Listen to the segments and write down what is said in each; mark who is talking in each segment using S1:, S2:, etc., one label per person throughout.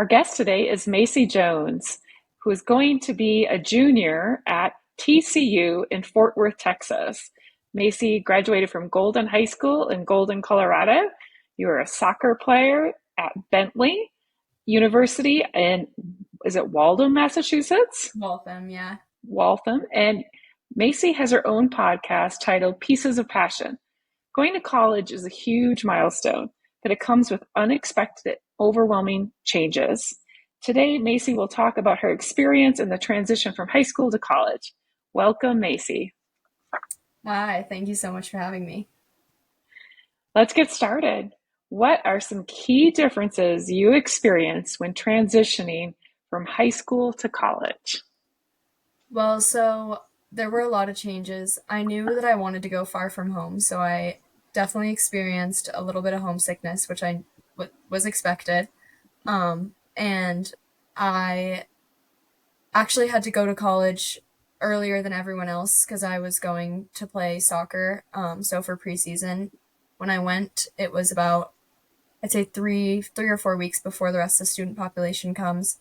S1: Our guest today is Maci Jones, who is going to be a junior at TCU in Fort Worth, Texas. Maci graduated from Golden High School in Golden, Colorado. You were a soccer player at Bentley University in, is it Waltham, Massachusetts?
S2: Waltham, yeah.
S1: Waltham. And Maci has her own podcast titled Pieces of Passion. Going to college is a huge milestone, but it comes with unexpected, overwhelming changes. Today, Maci will talk about her experience in the transition from high school to college. Welcome, Maci.
S2: Hi, thank you so much for having me.
S1: Let's get started. What are some key differences you experienced when transitioning from high school to college?
S2: Well, so there were a lot of changes. I knew that I wanted to go far from home, so I definitely experienced a little bit of homesickness, which was expected. And I actually had to go to college earlier than everyone else because I was going to play soccer. So for preseason, when I went, it was about I'd say three or 4 weeks before the rest of the student population comes.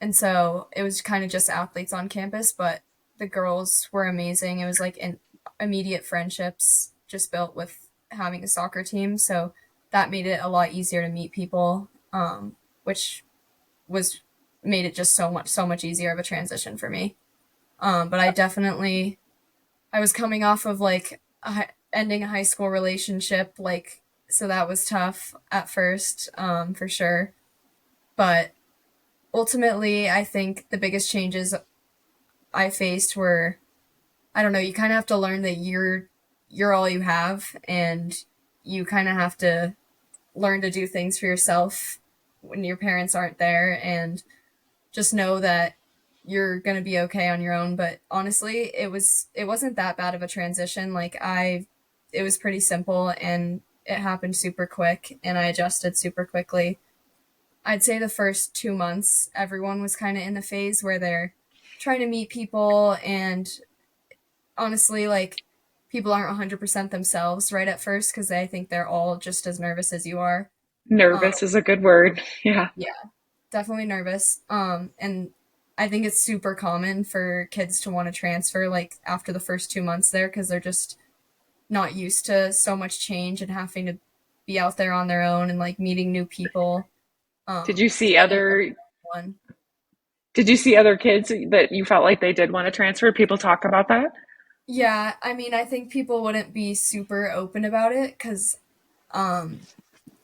S2: And so it was kind of just athletes on campus, but the girls were amazing. It was like immediate friendships just built with having a soccer team. So that made it a lot easier to meet people, which was made it just so much easier of a transition for me. But I was coming off of like ending a high school relationship, like, so that was tough at first, for sure. But ultimately, I think the biggest changes I faced were, I don't know, you kind of have to learn that you're all you have, and you kind of have to learn to do things for yourself when your parents aren't there, and just know that you're going to be okay on your own. But honestly, it wasn't that bad of a transition. It was pretty simple, and it happened super quick, and I adjusted super quickly. I'd say the first 2 months, everyone was kind of in the phase where they're trying to meet people, and honestly, like, people aren't 100% themselves right at first because I think they're all just as nervous as you are. Um,
S1: Nervous is a good word. Yeah.
S2: yeah, definitely nervous. And I think it's super common for kids to want to transfer like after the first 2 months there because they're just not used to so much change and having to be out there on their own and like meeting new people.
S1: Did you
S2: So
S1: see
S2: I think that's
S1: other
S2: one.
S1: did you see other kids that you felt like they did want to transfer? People talk about that?
S2: Yeah, I mean, I think people wouldn't be super open about it because, um,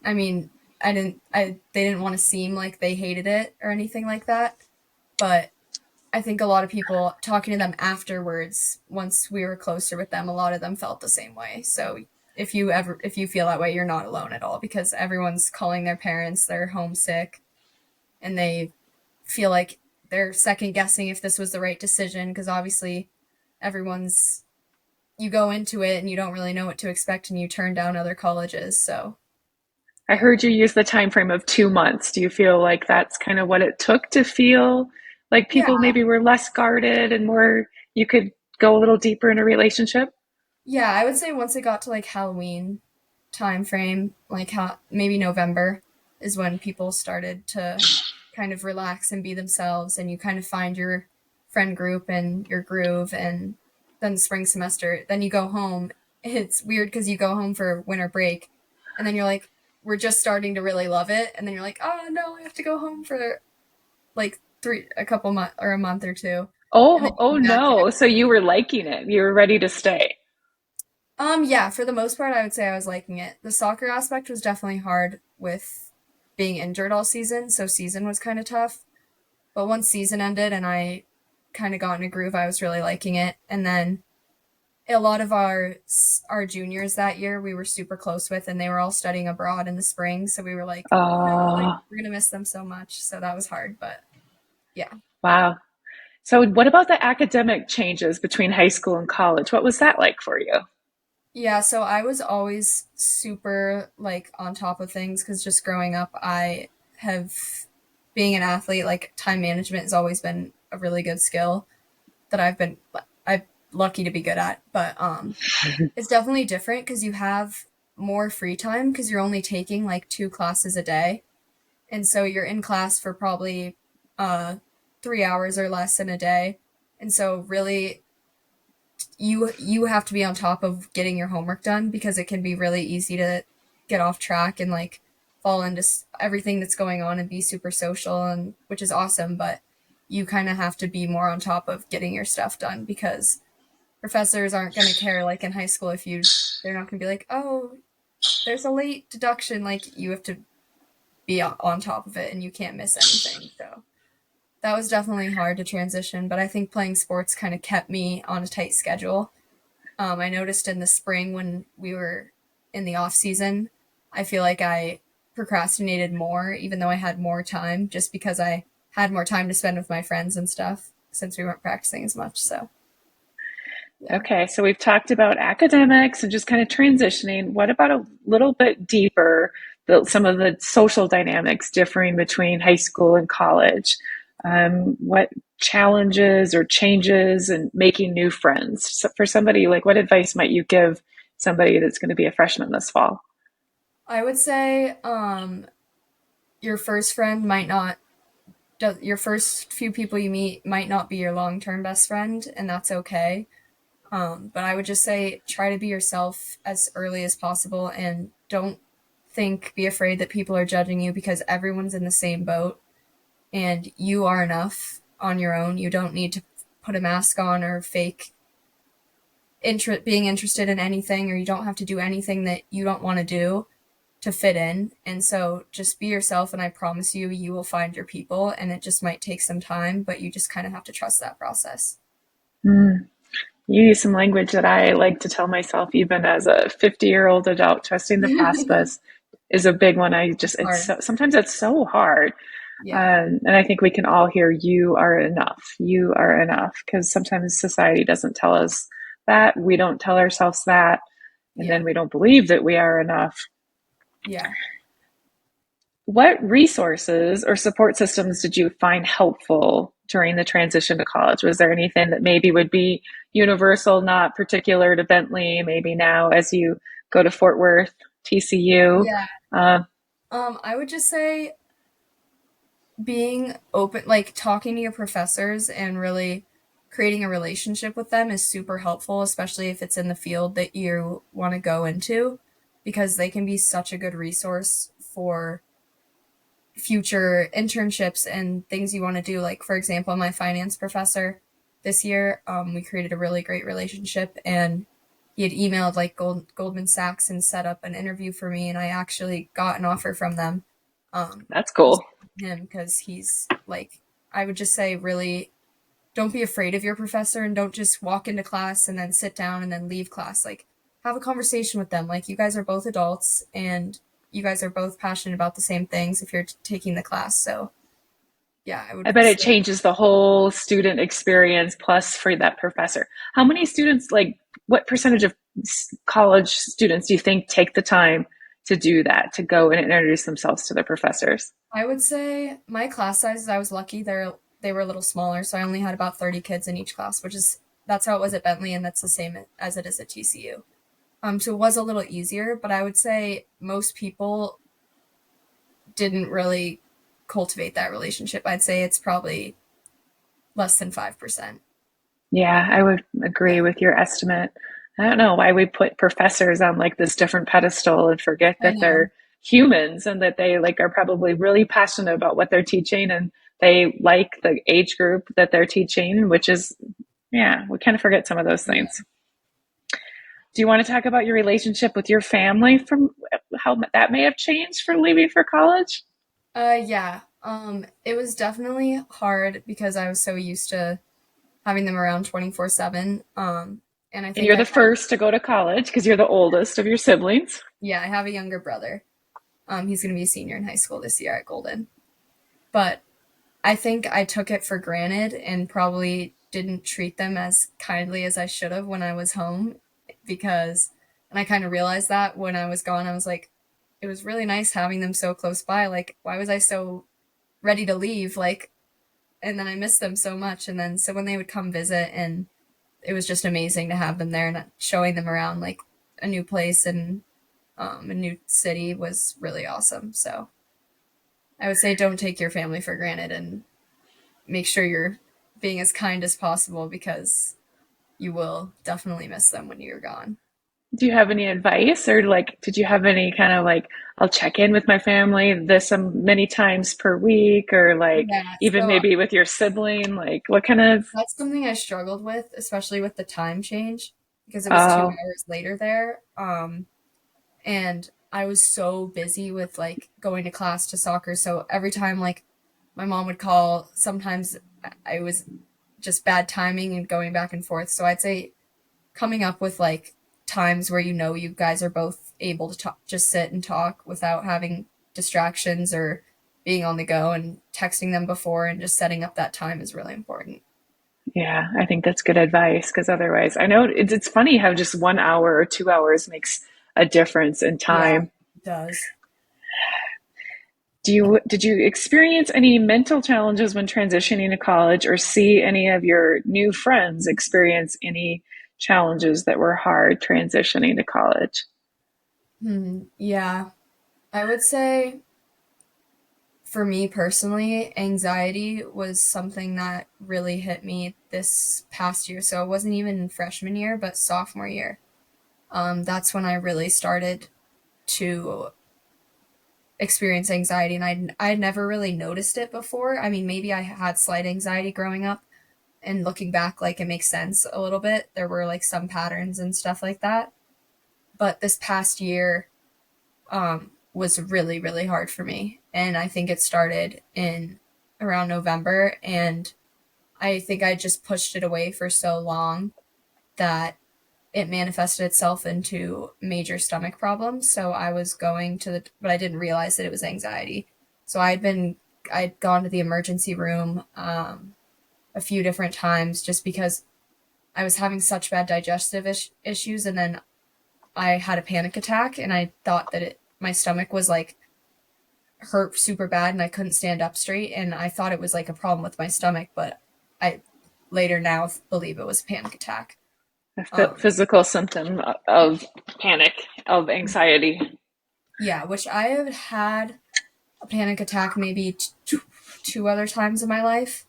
S2: I mean, they didn't want to seem like they hated it or anything like that. But I think a lot of people talking to them afterwards, once we were closer with them, a lot of them felt the same way. So if you feel that way, you're not alone at all because everyone's calling their parents, they're homesick, and they feel like they're second guessing if this was the right decision because obviously everyone's you go into it and you don't really know what to expect and you turn down other colleges. So,
S1: I
S2: yeah.
S1: heard you use the time frame of 2 months. Do you feel like that's kind of what it took to feel like
S2: Yeah.
S1: people maybe were less guarded and more you could go a little deeper in a relationship?
S2: Yeah, I would say once it got to like Halloween time frame, like how maybe November is when people started to kind of relax and be themselves and you kind of find your friend group and your groove and then spring semester, then you go home. It's weird because you go home for winter break and then you're like, we're just starting to really love it. And then you're like, oh no, I have to go home for like a couple months or a month or two. And then
S1: Oh,
S2: you
S1: oh
S2: come back and
S1: no. So you were liking it. You were ready to stay.
S2: yeah, for the most part, I would say I was liking it. The soccer aspect was definitely hard with being injured all season, so season was kind of tough. But once season ended and I kind of got in a groove, I was really liking it. And then a lot of our juniors that year we were super close with, and they were all studying abroad in the spring, so we were like, oh no, like
S1: Oh,
S2: we're gonna miss them so much. So that was hard, but yeah.
S1: wow. So what about the academic changes between high school and college? What was that like for you?
S2: Yeah, so I was always super like on top of things because just growing up, I have being an athlete, like time management has always been a really good skill that I'm lucky to be good at. But it's definitely different because you have more free time because you're only taking like two classes a day. And so you're in class for probably 3 hours or less in a day. And so really you have to be on top of getting your homework done because it can be really easy to get off track and like fall into everything that's going on and be super social, and which is awesome, but you kind of have to be more on top of getting your stuff done because professors aren't going to care like in high school if you they're not going to be like, "Oh, there's a late deduction." Like you have to be on top of it and you can't miss anything. So that was definitely hard to transition, but I think playing sports kind of kept me on a tight schedule. I noticed in the spring when we were in the off season, I feel like I procrastinated more, even though I had more time, just because I had more time to spend with my friends and stuff since we weren't practicing as much. So yeah.
S1: Okay, so we've talked about academics and just kind of transitioning. What about a little bit deeper, some of the social dynamics differing between high school and college? What challenges or changes in making new friends? So for somebody, like, what advice might you give somebody that's going to be a freshman this fall?
S2: I would say your first friend might not, your first few people you meet might not be your long term best friend, and that's okay. But I would just say try to be yourself as early as possible and don't be afraid that people are judging you because everyone's in the same boat and you are enough on your own. You don't need to put a mask on or fake being interested in anything, or you don't have to do anything that you don't want to do to fit in. And so just be yourself, and I promise you, you will find your people. And it just might take some time, but you just kind of have to trust that process.
S1: Mm. You use some language that I like to tell myself, even as a 50-year-old adult. Trusting the process is a big one. It's
S2: Hard.
S1: so, sometimes it's so hard.
S2: Yeah.
S1: And I think we can all hear, you are enough. You are enough. Because sometimes society doesn't tell us that. We don't tell ourselves that. And
S2: Yeah.
S1: then we don't believe that we are enough.
S2: Yeah.
S1: What resources or support systems did you find helpful during the transition to college? Was there anything that maybe would be universal, not particular to Bentley, maybe now as you go to Fort Worth, TCU?
S2: Yeah.
S1: Uh,
S2: I would just say being open, like talking to your professors and really creating a relationship with them is super helpful, especially if it's in the field that you want to go into, because they can be such a good resource for future internships and things you want to do. Like, for example, my finance professor this year, we created a really great relationship, and he had emailed like Goldman Sachs and set up an interview for me, and I actually got an offer from them.
S1: that's
S2: Just
S1: cool.
S2: him because he's like, I would just say, really don't be afraid of your professor and don't just walk into class and then sit down and then leave class. Like, have a conversation with them. Like, you guys are both adults and you guys are both passionate about the same things if you're taking the class. So, yeah, I
S1: I
S2: would
S1: bet it
S2: say,
S1: changes the whole student experience plus for that professor. How many students, like, what percentage of college students do you think take the time to do that, to go and introduce themselves to their professors?
S2: I would say my class sizes, I was lucky. They were a little smaller, so I only had about 30 kids in each class, which is that's how it was at Bentley, and that's the same as it is at TCU. So it was a little easier, but I would say most people didn't really cultivate that relationship. I'd say it's probably less than 5%.
S1: Yeah, I would agree
S2: Yeah,
S1: with your estimate. I don't know why we put professors on like this different pedestal and forget
S2: I
S1: that
S2: know.
S1: they're humans and that they like are probably really passionate about what they're teaching, and they like the age group that they're teaching, which is, yeah, we kind of forget some of those
S2: Yeah.
S1: things. Do you want to talk about your relationship with your family, from how that may have changed for leaving for college?
S2: Yeah. It was definitely hard because I was so used to having them around 24/7. And I
S1: And
S2: think
S1: you're
S2: I
S1: the
S2: kind of,
S1: first to go to college because you're the oldest of your siblings.
S2: yeah, I have a younger brother. He's going to be a senior in high school this year at Golden. But I think I took it for granted and probably didn't treat them as kindly as I should have when I was home because, and I kind of realized that when I was gone, I was like, it was really nice having them so close by. Like, why was I so ready to leave? Like, and then I missed them so much. And then, so when they would come visit, and it was just amazing to have them there and showing them around like a new place and a new city was really awesome. So, I would say don't take your family for granted and make sure you're being as kind as possible because you will definitely miss them when you're gone.
S1: Do you have any advice, or like, did you have any kind of like, I'll check in with my family this many times per week, or like
S2: Yeah,
S1: even
S2: so
S1: maybe with your sibling? Like, what kind of,
S2: that's something I struggled with, especially with the time change because it was two
S1: oh,
S2: hours later there. And I was so busy with like going to class to soccer. So every time like my mom would call, sometimes I was just bad timing and going back and forth. So I'd say coming up with like times where you know you guys are both able to talk, just sit and talk without having distractions or being on the go, and texting them before and just setting up that time is really important.
S1: yeah, I think that's good advice because otherwise, I know it's funny how just 1 hour or 2 hours makes a difference in
S2: Yeah,
S1: time.
S2: it does.
S1: Did you experience any mental challenges when transitioning to college, or see any of your new friends experience any challenges that were hard transitioning to college?
S2: Yeah, I would say for me personally, anxiety was something that really hit me this past year. So it wasn't even freshman year, but sophomore year. That's when I really started to experience anxiety, and I'd never really noticed it before. I mean, maybe I had slight anxiety growing up, and looking back, like it makes sense a little bit. There were like some patterns and stuff like that. But this past year was really, really hard for me. And I think it started in around November. And I think I just pushed it away for so long that it manifested itself into major stomach problems. So I was going to but I didn't realize that it was anxiety. So I'd gone to the emergency room a few different times just because I was having such bad digestive issues. And then I had a panic attack, and I thought that my stomach was like hurt super bad and I couldn't stand up straight, and I thought it was like a problem with my stomach, but I later now believe it was a panic attack.
S1: A
S2: Um,
S1: physical symptom of panic, of anxiety.
S2: yeah, which I have had a panic attack maybe two other times in my life.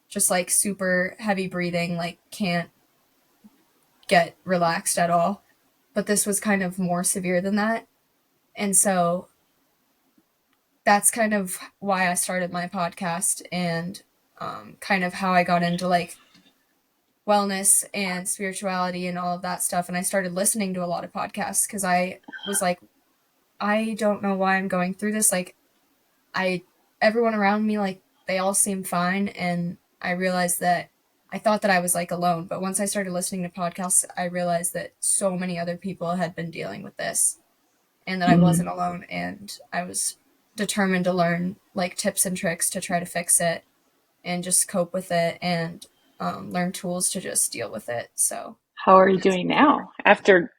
S2: Just like super heavy breathing, like can't get relaxed at all. But this was kind of more severe than that. And so that's kind of why I started my podcast, and kind of how I got into like wellness and spirituality and all of that stuff. And I started listening to a lot of podcasts because I was like, I don't know why I'm going through this. Like, I, everyone around me, like, they all seem fine. And I realized that I thought that I was like alone. But once I started listening to podcasts, I realized that so many other people had been dealing with this and that I wasn't
S1: Mm.
S2: alone. And I was determined to learn like tips and tricks to try to fix it and just cope with it, and learn tools to just deal with it. So
S1: How are you
S2: that's,
S1: doing now after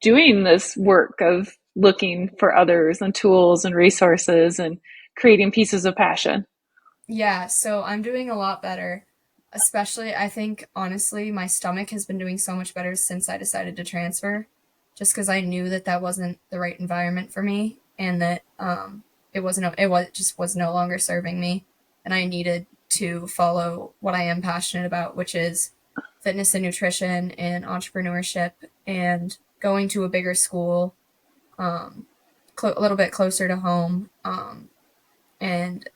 S1: doing this work of looking for others and tools and resources and creating pieces of passion?
S2: yeah, so I'm doing a lot better. Especially, I think, honestly, my stomach has been doing so much better since I decided to transfer, just because I knew that that wasn't the right environment for me, and that it just was no longer serving me, and I needed to follow what I am passionate about, which is fitness and nutrition and entrepreneurship, and going to a bigger school, um, a little bit closer to home, and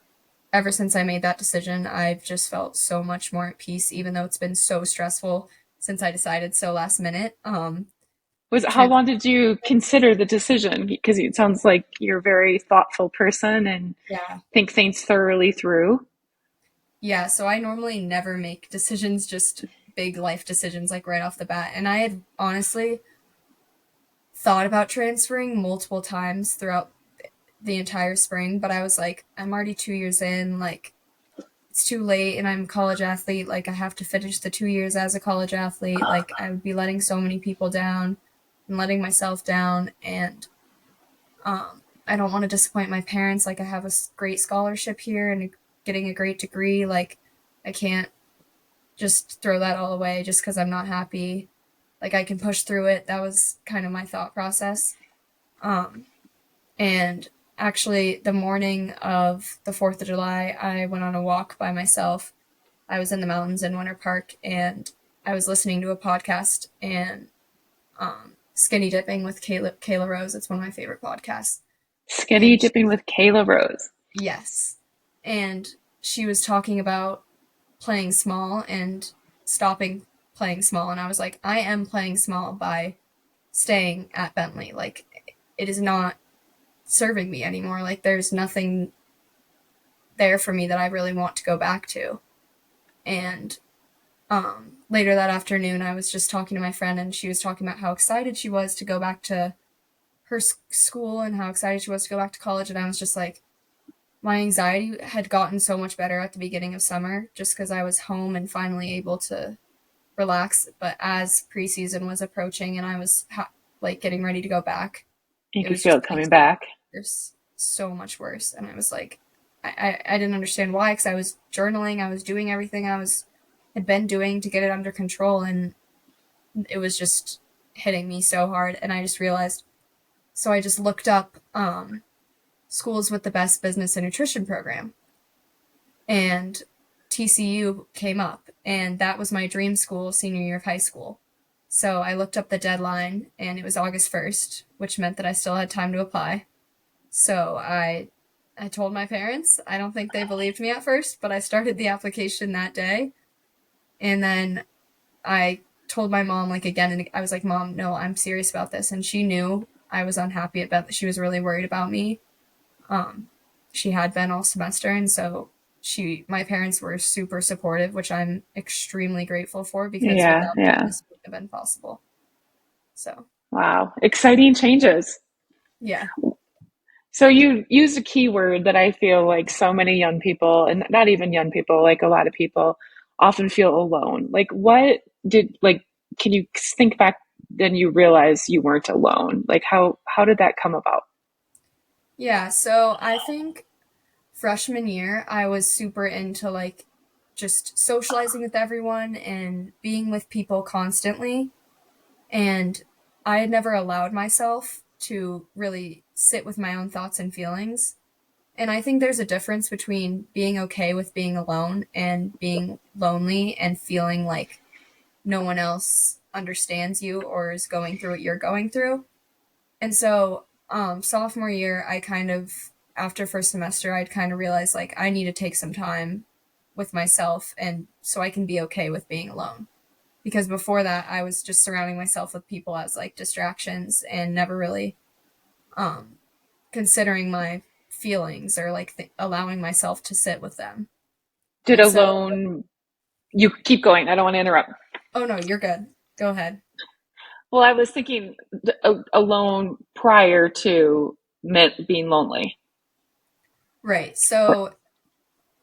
S2: ever since I made that decision, I've just felt so much more at peace, even though it's been so stressful since I decided so last minute.
S1: Was How
S2: Trans-
S1: long did you consider the decision? Because it sounds like you're a very thoughtful person and
S2: yeah,
S1: think things thoroughly through.
S2: yeah. So I normally never make decisions, just big life decisions, like right off the bat. And I had honestly thought about transferring multiple times throughout the entire spring, but I was like, I'm already 2 years in, like it's too late, and I'm a college athlete. Like I have to finish the 2 years as a college athlete. Like I would be letting so many people down and letting myself down, and I don't want to disappoint my parents. Like I have a great scholarship here and getting a great degree. Like I can't just throw that all away just because I'm not happy. Like I can push through it. That was kind of my thought process. Um, and actually, the morning of the 4th of July, I went on a walk by myself. I was in the mountains in Winter Park, and I was listening to a podcast and skinny dipping with Kayla Rose. It's one of my favorite podcasts.
S1: Skinny
S2: And
S1: dipping with Kayla Rose.
S2: yes. And she was talking about playing small and stopping playing small. And I was like, I am playing small by staying at Bentley. Like, it is not serving me anymore. Like, there's nothing there for me that I really want to go back to. And later that afternoon, I was just talking to my friend, and she was talking about how excited she was to go back to her school and how excited she was to go back to college. And I was just like, my anxiety had gotten so much better at the beginning of summer just because I was home and finally able to relax. But as preseason was approaching and I was like getting ready to go back,
S1: You
S2: it
S1: could
S2: was
S1: feel
S2: just
S1: it coming back.
S2: there's so much worse. And I was like, I didn't understand why, because I was journaling, I was doing everything had been doing to get it under control, and it was just hitting me so hard. And I just realized, so I just looked up schools with the best business and nutrition program, and TCU came up, and that was my dream school senior year of high school. So I looked up the deadline, and it was August 1st, which meant that I still had time to apply. So I told my parents. I don't think they believed me at first, but I started the application that day. And then I told my mom, like, again, and I was like, Mom, no, I'm serious about this. And she knew I was unhappy about that. She was really worried about me. She had been all semester, and so my parents were super supportive, which I'm extremely grateful for, because
S1: Yeah,
S2: without them,
S1: yeah.
S2: this wouldn't have been possible. So,
S1: Wow. Exciting changes.
S2: yeah.
S1: So you used a keyword that I feel like so many young people, and not even young people, like a lot of people often feel alone. Like can you think back then you realize you weren't alone? Like how did that come about?
S2: Yeah, so I think freshman year, I was super into like just socializing with everyone and being with people constantly. And I had never allowed myself to really sit with my own thoughts and feelings. And I think there's a difference between being okay with being alone and being lonely and feeling like no one else understands you or is going through what you're going through. And so, sophomore year, I kind of, after first semester, I'd kind of realized like I need to take some time with myself, and so I can be okay with being alone. Because before that, I was just surrounding myself with people as like distractions and never really um, considering my feelings or like allowing myself to sit with them.
S1: Did
S2: And so,
S1: alone you keep going. I don't want to interrupt.
S2: oh no, you're good. Go ahead.
S1: Well, I was thinking alone prior to meant being lonely.
S2: Right. So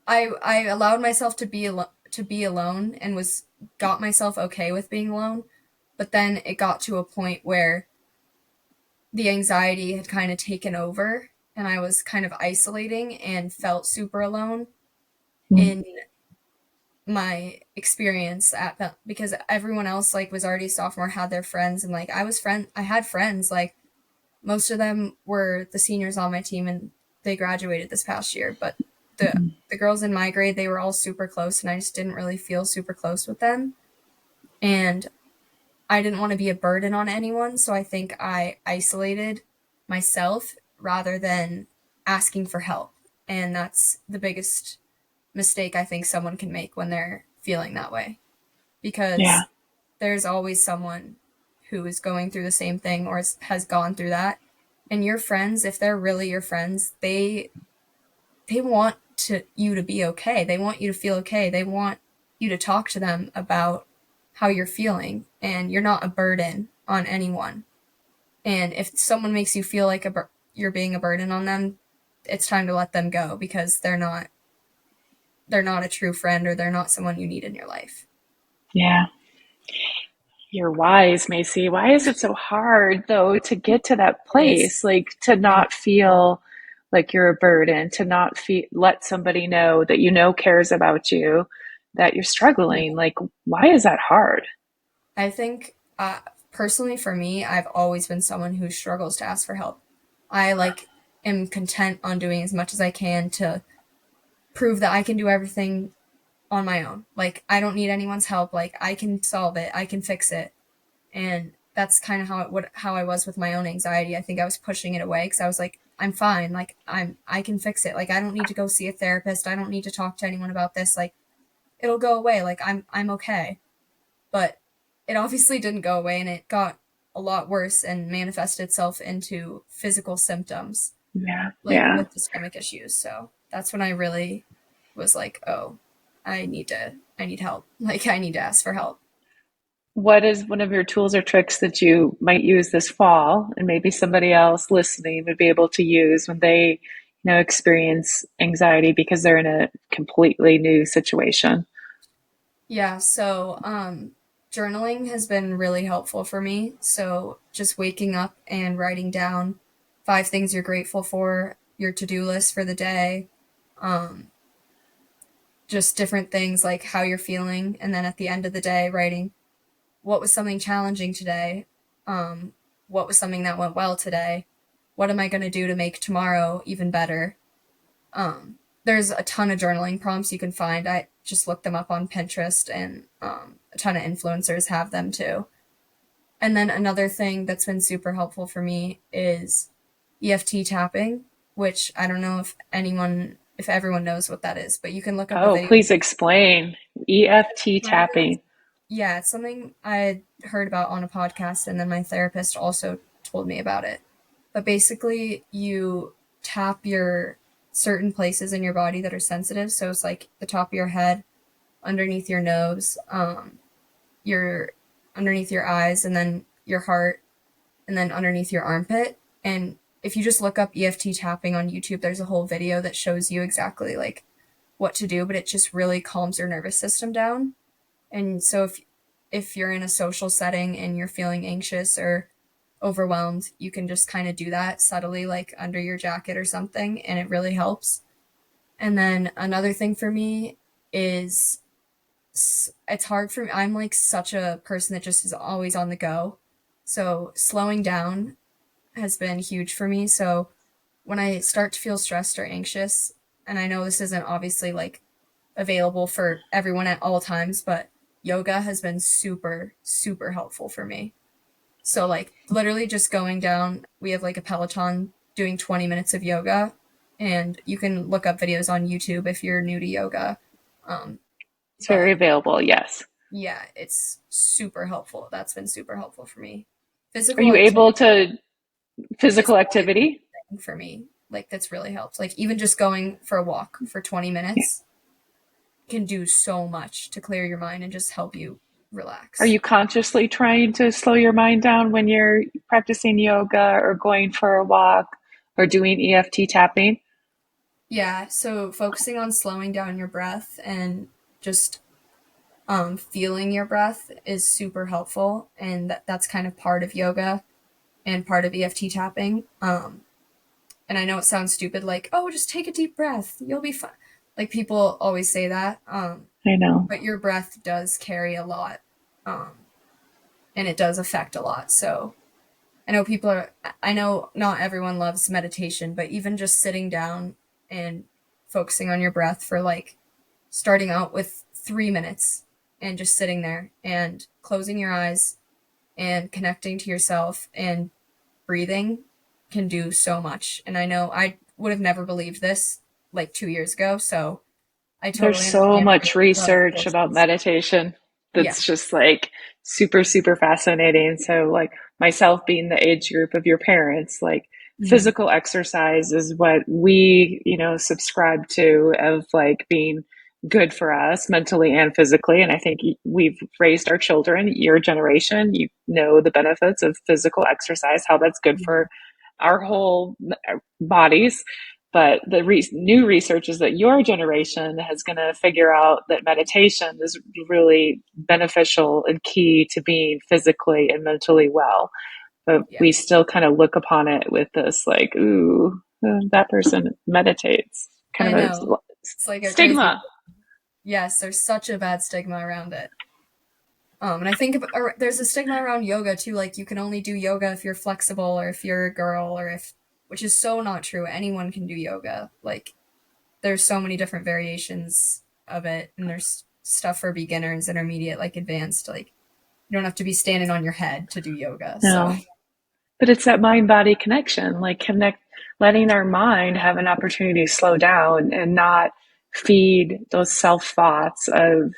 S2: I allowed myself to be alone and was got myself okay with being alone, but then it got to a point where the anxiety had kind of taken over, and I was kind of isolating and felt super alone in my experience because everyone else like was already sophomore, had their friends, and like I had friends, like most of them were the seniors on my team, and they graduated this past year, but the girls in my grade, they were all super close, and I just didn't really feel super close with them. And I didn't want to be a burden on anyone, so I think I isolated myself rather than asking for help. And that's the biggest mistake I think someone can make when they're feeling that way,
S1: Yeah.
S2: because there's always someone who is going through the same thing or has gone through that. And your friends, if they're really your friends, they want you to be okay. They want you to feel okay. They want you to talk to them about how you're feeling, and you're not a burden on anyone. And if someone makes you feel like you're being a burden on them, it's time to let them go, because they're not a true friend, or they're not someone you need in your life.
S1: Yeah. You're wise, Macy. Why is it so hard, though, to get to that
S2: It is.
S1: place? Like to not feel like you're a burden, to not let somebody know that you know cares about you, that you're struggling. Like, why is that hard?
S2: I think, personally for me, I've always been someone who struggles to ask for help. I like am content on doing as much as I can to prove that I can do everything on my own. Like, I don't need anyone's help. Like, I can solve it. I can fix it. And that's kind of how I was with my own anxiety. I think I was pushing it away because I was like, I'm fine. Like, I can fix it. Like, I don't need to go see a therapist. I don't need to talk to anyone about this. Like, it'll go away. Like, I'm okay. But it obviously didn't go away, and it got a lot worse and manifested itself into physical symptoms,
S1: Yeah.
S2: like
S1: Yeah.
S2: with the stomach issues. So that's when I really was like, oh, I need help. Like, I need to ask for help.
S1: What is one of your tools or tricks that you might use this fall and maybe somebody else listening would be able to use when they, experience anxiety because they're in a completely new situation?
S2: Yeah, so journaling has been really helpful for me. So just waking up and writing down 5 things you're grateful for, your to-do list for the day, um, just different things like how you're feeling, and then at the end of the day, writing what was something challenging today, um, what was something that went well today, what am I going to do to make tomorrow even better. There's a ton of journaling prompts you can find. I just looked them up on Pinterest, and a ton of influencers have them too. And then another thing that's been super helpful for me is EFT tapping, which I don't know if everyone knows what that is, but you can look up a
S1: Oh,
S2: video.
S1: please explain. EFT
S2: Kind of,
S1: tapping.
S2: yeah, it's something I heard about on a podcast, and then my therapist also told me about it. But basically, you tap your certain places in your body that are sensitive. So it's like the top of your head, underneath your nose, your underneath your eyes, and then your heart, and then underneath your armpit. And if you just look up EFT tapping on YouTube, there's a whole video that shows you exactly like what to do, but it just really calms your nervous system down. And so if you're in a social setting and you're feeling anxious or overwhelmed, you can just kind of do that subtly, like under your jacket or something, and it really helps. And then another thing for me is it's hard for me. I'm like such a person that just is always on the go. So slowing down has been huge for me. So when I start to feel stressed or anxious, and I know this isn't obviously like available for everyone at all times, but yoga has been super, super helpful for me. So, like, literally just going down, we have like a Peloton doing 20 minutes of yoga, and you can look up videos on YouTube if you're new to yoga. Um,
S1: It's very
S2: but
S1: available. Yes.
S2: yeah, it's super helpful. That's been super helpful for me.
S1: Are
S2: Physical
S1: you
S2: activity
S1: able to
S2: is
S1: physical
S2: always
S1: activity?
S2: a thing for me. Like, that's really helped. Like, even just going for a walk for 20 minutes can do so much to clear your mind and just help you
S1: Are
S2: relax.
S1: you consciously trying to slow your mind down when you're practicing yoga or going for a walk or doing EFT tapping?
S2: Yeah, so focusing on slowing down your breath and just feeling your breath is super helpful, and that's kind of part of yoga and part of EFT tapping. And I know it sounds stupid, like, oh, just take a deep breath, you'll be fine. Like, people always say that,
S1: I know.
S2: but your breath does carry a lot, um, and it does affect a lot. So I know not everyone loves meditation, but even just sitting down and focusing on your breath for like starting out with 3 minutes and just sitting there and closing your eyes and connecting to yourself and breathing can do so much. And I know I would have never believed this like 2 years ago. So I
S1: There's
S2: totally
S1: so
S2: understand
S1: much
S2: what
S1: research about
S2: approaches.
S1: meditation
S2: Yeah.
S1: that's just like super, super fascinating. So, like myself being the age group of your parents, like
S2: Hmm.
S1: physical exercise is what we, subscribe to of like being good for us mentally and physically. And I think we've raised our children, your generation, you know the benefits of physical exercise, how that's good
S2: Yeah.
S1: for our whole bodies. But the new research is that your generation is going to figure out that meditation is really beneficial and key to being physically and mentally well. But
S2: Yeah.
S1: we still kind of look upon it with this like, ooh, that person meditates, kind
S2: I
S1: of a
S2: know. It's like a crazy.
S1: stigma.
S2: Yes, there's such a bad stigma around it. And I think there's a stigma around yoga too. Like, you can only do yoga if you're flexible or if you're a girl or if which is so not true. Anyone can do yoga. Like, there's so many different variations of it, and there's stuff for beginners, intermediate, like advanced. Like, you don't have to be standing on your head to do yoga. So,
S1: No, but it's that mind body connection, like letting our mind have an opportunity to slow down and not feed those self thoughts of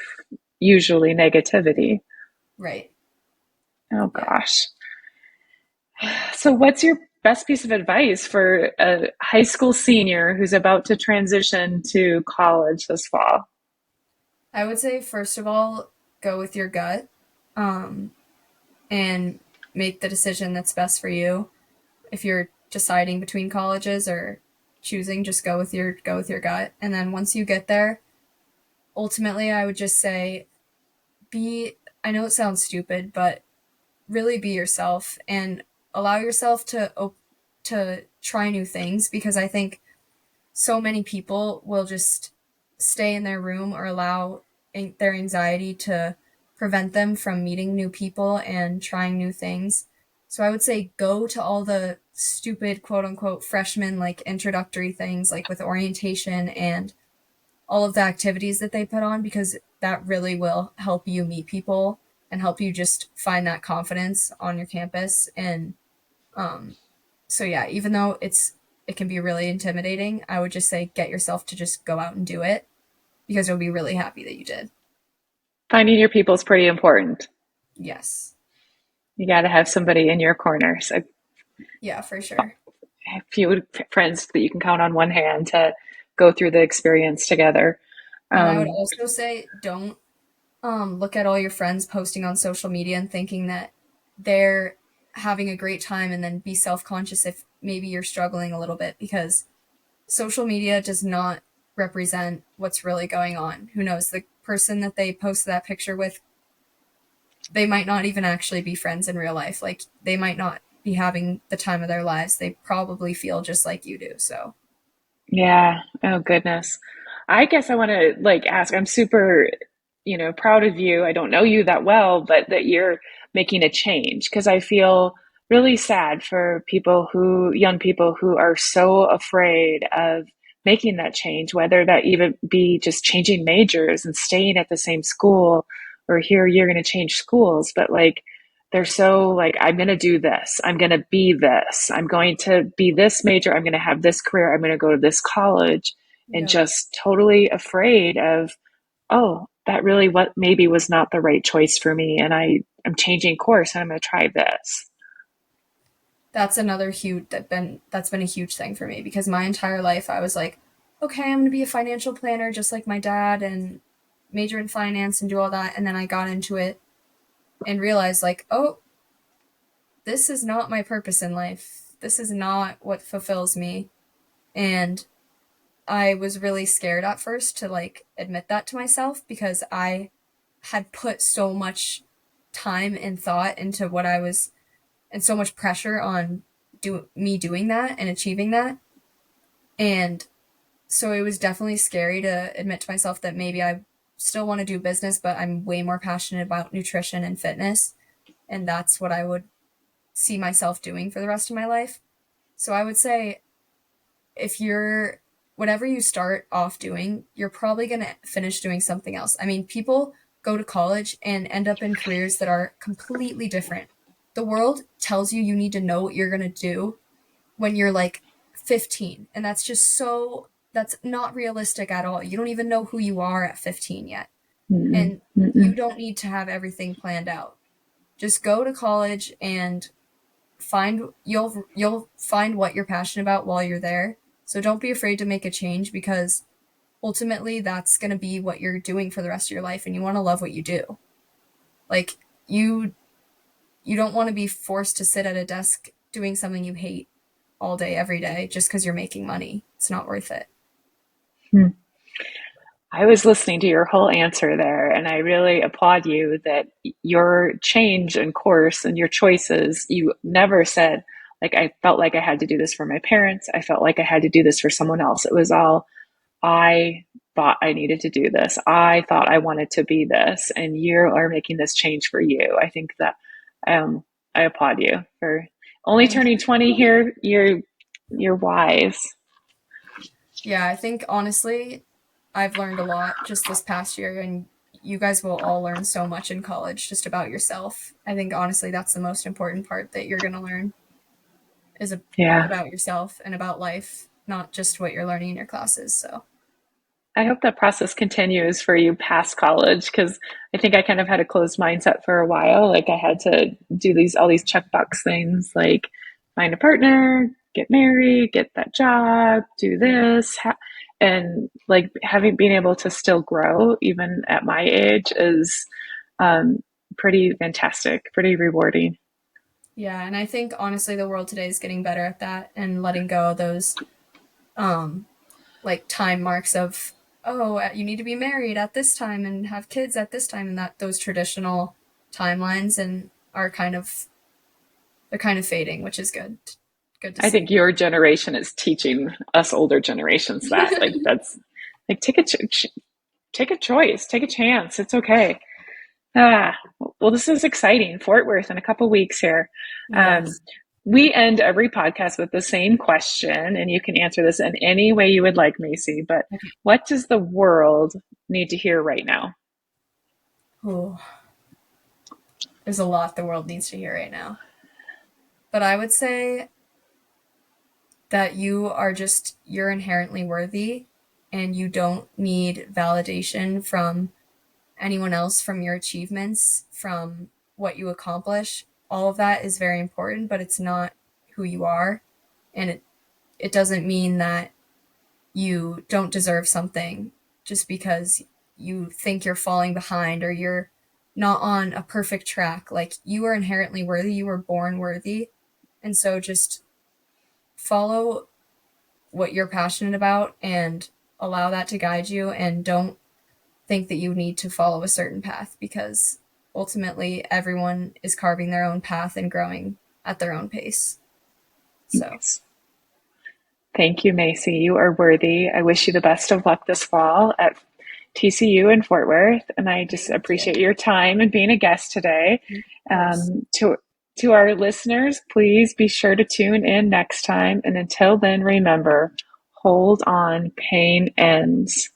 S1: usually negativity.
S2: right.
S1: Oh
S2: Yeah.
S1: gosh. So, what's your best piece of advice for a high school senior who's about to transition to college this fall?
S2: I would say, first of all, go with your gut, um, and make the decision that's best for you. If you're deciding between colleges or choosing, just go with your gut. And then once you get there, ultimately, I would just say, be, I know it sounds stupid, but really be yourself and allow yourself to try new things, because I think so many people will just stay in their room or allow their anxiety to prevent them from meeting new people and trying new things. So I would say go to all the stupid quote unquote freshman like introductory things, like with orientation and all of the activities that they put on, because that really will help you meet people and help you just find that confidence on your campus. And um, so yeah, even though it can be really intimidating, I would just say get yourself to just go out and do it, because you'll be really happy that you did.
S1: Finding your people is pretty important.
S2: Yes.
S1: You got to have somebody in your corner. So,
S2: Yeah, for sure.
S1: a few friends that you can count on one hand to go through the experience together.
S2: And I would
S1: Um,
S2: also say don't look at all your friends posting on social media and thinking that they're having a great time, and then be self-conscious if maybe you're struggling a little bit, because social media does not represent what's really going on. Who knows? The person that they posted that picture with, they might not even actually be friends in real life. Like, they might not be having the time of their lives. They probably feel just like you do. So,
S1: Yeah. Oh goodness. I guess I want to like ask, I'm super, proud of you. I don't know you that well, but that you're making a change because I feel really sad for young people who are so afraid of making that change, whether that even be just changing majors and staying at the same school or here you're going to change schools, but like they're so like, I'm going to do this. I'm going to be this. I'm going to be this major. I'm going to have this career. I'm going to go to this college and
S2: yeah,
S1: just totally afraid of, oh, that really what maybe was not the right choice for me. And I'm changing course and I'm going to try this.
S2: that's another that's been a huge thing for me, because my entire life I was like, okay, I'm going to be a financial planner just like my dad and major in finance and do all that. And then I got into it and realized, like, oh, this is not my purpose in life. This is not what fulfills me. And I was really scared at first to like admit that to myself, because I had put so much time and thought into what I was, and so much pressure on me doing that and achieving that. And so it was definitely scary to admit to myself that maybe I still want to do business, but I'm way more passionate about nutrition and fitness. And that's what I would see myself doing for the rest of my life. So I would say, if you're, whatever you start off doing, you're probably going to finish doing something else. I mean, people go to college and end up in careers that are completely different. The world tells you need to know what you're going to do when you're like 15. And that's just so, that's not realistic at all. You don't even know who you are at 15 yet.
S1: Mm-mm,
S2: And you
S1: mm-mm.
S2: don't need to have everything planned out. Just go to college and you'll find what you're passionate about while you're there. So don't be afraid to make a change, because ultimately that's going to be what you're doing for the rest of your life, and you want to love what you do. Like, you you don't want to be forced to sit at a desk doing something you hate all day every day just cuz you're making money. It's not worth it.
S1: Hmm. I was listening to your whole answer there, and I really applaud you that your change in course and your choices, you never said, like, I felt like I had to do this for my parents. I felt like I had to do this for someone else. It was all, I thought I needed to do this. I thought I wanted to be this, and you are making this change for you. I think that I applaud you for only
S2: Thank
S1: turning
S2: you.
S1: 20 here. You're You're wise.
S2: Yeah, I think honestly, I've learned a lot just this past year, and you guys will all learn so much in college just about yourself. I think honestly, that's the most important part that you're going to learn is
S1: Yeah.
S2: about yourself and about life, not just what you're learning in your classes. So,
S1: I hope that process continues for you past college because I think I kind of had a closed mindset for a while. Like I had to do all these checkbox things like find a partner, get married, get that job, do this. And like having been able to still grow even at my age is um, pretty fantastic, pretty rewarding.
S2: yeah, and I think honestly, the world today is getting better at that and letting go of those um, like time marks of, oh, you need to be married at this time and have kids at this time, and that those traditional timelines and are kind of they're kind of fading, which is good to
S1: I
S2: see.
S1: think your generation is teaching us older generations that like that's like take a choice, take a chance. It's okay. Ah, well, this is exciting. Fort Worth in a couple weeks here. Um,
S2: Yes.
S1: we end every podcast with the same question, and you can answer this in any way you would like, Macy. But
S2: Okay.
S1: what does the world need to hear right now?
S2: Oh, there's a lot the world needs to hear right now. But I would say that you're inherently worthy and you don't need validation from anyone else, from your achievements, from what you accomplish. All of that is very important, but it's not who you are. And it doesn't mean that you don't deserve something just because you think you're falling behind or you're not on a perfect track. Like you are inherently worthy, you were born worthy. And so just follow what you're passionate about and allow that to guide you, and don't think that you need to follow a certain path, because ultimately everyone is carving their own path and growing at their own pace. So,
S1: Thank you, Macy. You are worthy. I wish you the best of luck this fall at TCU in Fort Worth, and I just
S2: thank you.
S1: appreciate your time and being a guest today.
S2: Of course.
S1: To our listeners, please be sure to tune in next time. And until then, remember, hold on, pain ends.